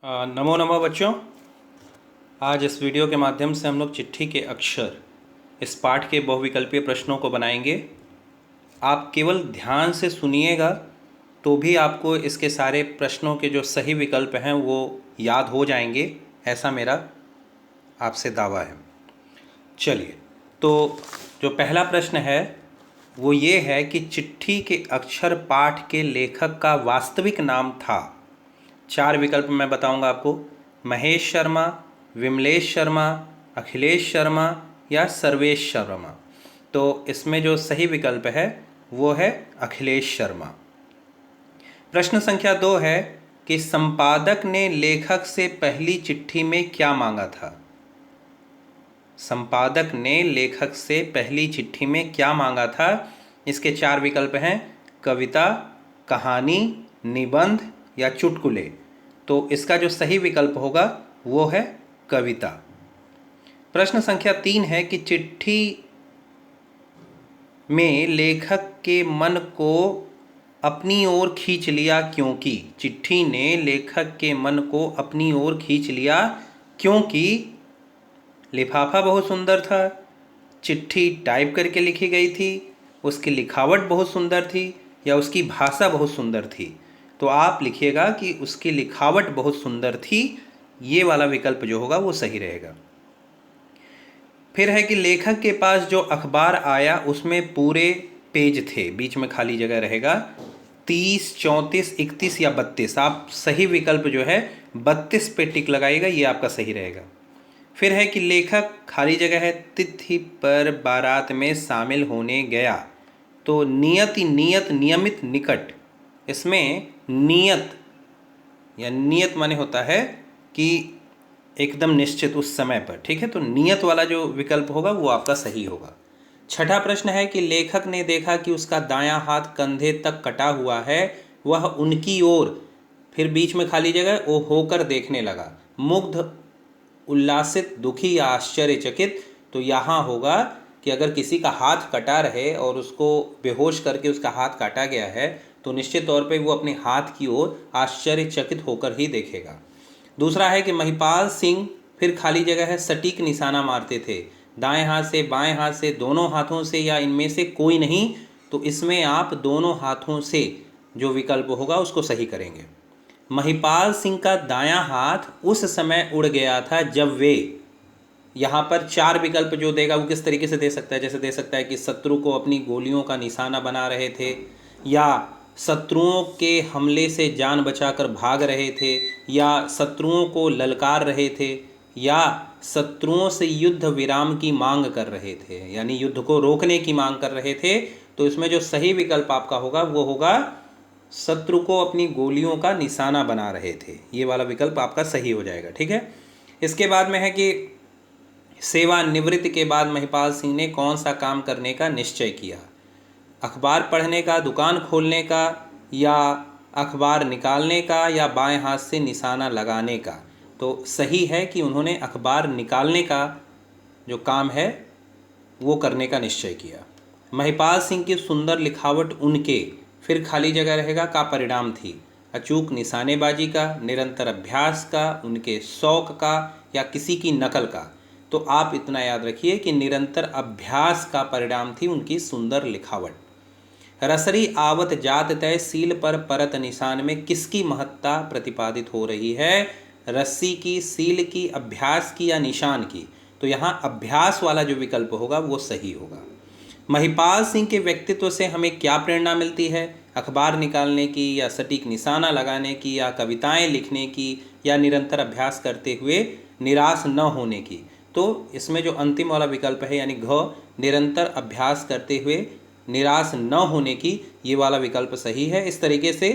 नमो नमः बच्चों। आज इस वीडियो के माध्यम से हम लोग चिट्ठी के अक्षर इस पाठ के बहुविकल्पीय प्रश्नों को बनाएंगे। आप केवल ध्यान से सुनिएगा तो भी आपको इसके सारे प्रश्नों के जो सही विकल्प हैं वो याद हो जाएंगे, ऐसा मेरा आपसे दावा है। चलिए, तो जो पहला प्रश्न है वो ये है कि चिट्ठी के अक्षर पाठ के लेखक का वास्तविक नाम था। 4 विकल्प मैं बताऊंगा आपको: महेश शर्मा, विमलेश शर्मा, अखिलेश शर्मा या सर्वेश शर्मा। तो इसमें जो सही विकल्प है वो है अखिलेश शर्मा। प्रश्न संख्या 2 है कि संपादक ने लेखक से पहली चिट्ठी में क्या मांगा था। संपादक ने लेखक से पहली चिट्ठी में क्या मांगा था। इसके 4 विकल्प हैं: कविता, कहानी, निबंध या चुटकुले। तो इसका जो सही विकल्प होगा वो है कविता। प्रश्न संख्या 3 है कि चिट्ठी में लेखक के मन को अपनी ओर खींच लिया क्योंकि। चिट्ठी ने लेखक के मन को अपनी ओर खींच लिया क्योंकि लिफाफा बहुत सुंदर था, चिट्ठी टाइप करके लिखी गई थी, उसकी लिखावट बहुत सुंदर थी या उसकी भाषा बहुत सुंदर थी। तो आप लिखिएगा कि उसकी लिखावट बहुत सुंदर थी। ये वाला विकल्प जो होगा वो सही रहेगा। फिर है कि लेखक के पास जो अखबार आया उसमें पूरे पेज थे, बीच में खाली जगह रहेगा 30, 34, 31 या 32। आप सही विकल्प जो है 32 पे टिक लगाइएगा, ये आपका सही रहेगा। फिर है कि लेखक खाली जगह है तिथि पर बारात में शामिल होने गया। तो नियत, नियमित, निकट। इसमें नियत या नियत माने होता है कि एकदम निश्चित उस समय पर, ठीक है। तो नियत वाला जो विकल्प होगा वो आपका सही होगा। छठा प्रश्न है कि लेखक ने देखा कि उसका दायां हाथ कंधे तक कटा हुआ है, वह उनकी ओर, फिर बीच में खाली जगह, वो होकर देखने लगा। मुग्ध, उल्लासित, दुखी या आश्चर्यचकित। तो यहाँ होगा कि अगर किसी का हाथ कटा रहे और उसको बेहोश करके उसका हाथ काटा गया है तो निश्चित तौर पे वो अपने हाथ की ओर आश्चर्यचकित होकर ही देखेगा। दूसरा है कि महिपाल सिंह, फिर खाली जगह है, सटीक निशाना मारते थे, दाएं हाथ से, बाएं हाथ से, दोनों हाथों से या इनमें से कोई नहीं। तो इसमें आप दोनों हाथों से जो विकल्प होगा उसको सही करेंगे। महिपाल सिंह का दायां हाथ उस समय उड़ गया था जब वे, यहाँ पर 4 विकल्प जो देगा वो किस तरीके से दे सकता है। जैसे दे सकता है कि शत्रु को अपनी गोलियों का निशाना बना रहे थे, या शत्रुओं के हमले से जान बचाकर भाग रहे थे, या शत्रुओं को ललकार रहे थे, या शत्रुओं से युद्ध विराम की मांग कर रहे थे, यानी युद्ध को रोकने की मांग कर रहे थे। तो इसमें जो सही विकल्प आपका होगा वो होगा शत्रु को अपनी गोलियों का निशाना बना रहे थे। ये वाला विकल्प आपका सही हो जाएगा, ठीक है। इसके बाद में है कि सेवानिवृत्ति के बाद महिपाल सिंह ने कौन सा काम करने का निश्चय किया। अखबार पढ़ने का, दुकान खोलने का, या अखबार निकालने का, या बाएं हाथ से निशाना लगाने का। तो सही है कि उन्होंने अखबार निकालने का जो काम है वो करने का निश्चय किया। महिपाल सिंह की सुंदर लिखावट उनके, फिर खाली जगह रहेगा, का परिणाम थी। अचूक निशानेबाजी का, निरंतर अभ्यास का, उनके शौक का, या किसी की नकल का। तो आप इतना याद रखिए कि निरंतर अभ्यास का परिणाम थी उनकी सुंदर लिखावट। रसरी आवत जात तय सील पर परत निशान में किसकी महत्ता प्रतिपादित हो रही है। रस्सी की, सील की, अभ्यास की या निशान की। तो यहाँ अभ्यास वाला जो विकल्प होगा वो सही होगा। महिपाल सिंह के व्यक्तित्व से हमें क्या प्रेरणा मिलती है। अखबार निकालने की, या सटीक निशाना लगाने की, या कविताएं लिखने की, या निरंतर अभ्यास करते हुए निराश न होने की। तो इसमें जो अंतिम वाला विकल्प है यानी घ, निरंतर अभ्यास करते हुए निराश न होने की, ये वाला विकल्प सही है। इस तरीके से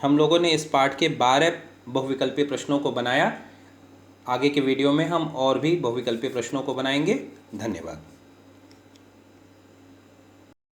हम लोगों ने इस पाठ के 12 बहुविकल्पीय प्रश्नों को बनाया। आगे के वीडियो में हम और भी बहुविकल्पीय प्रश्नों को बनाएंगे। धन्यवाद।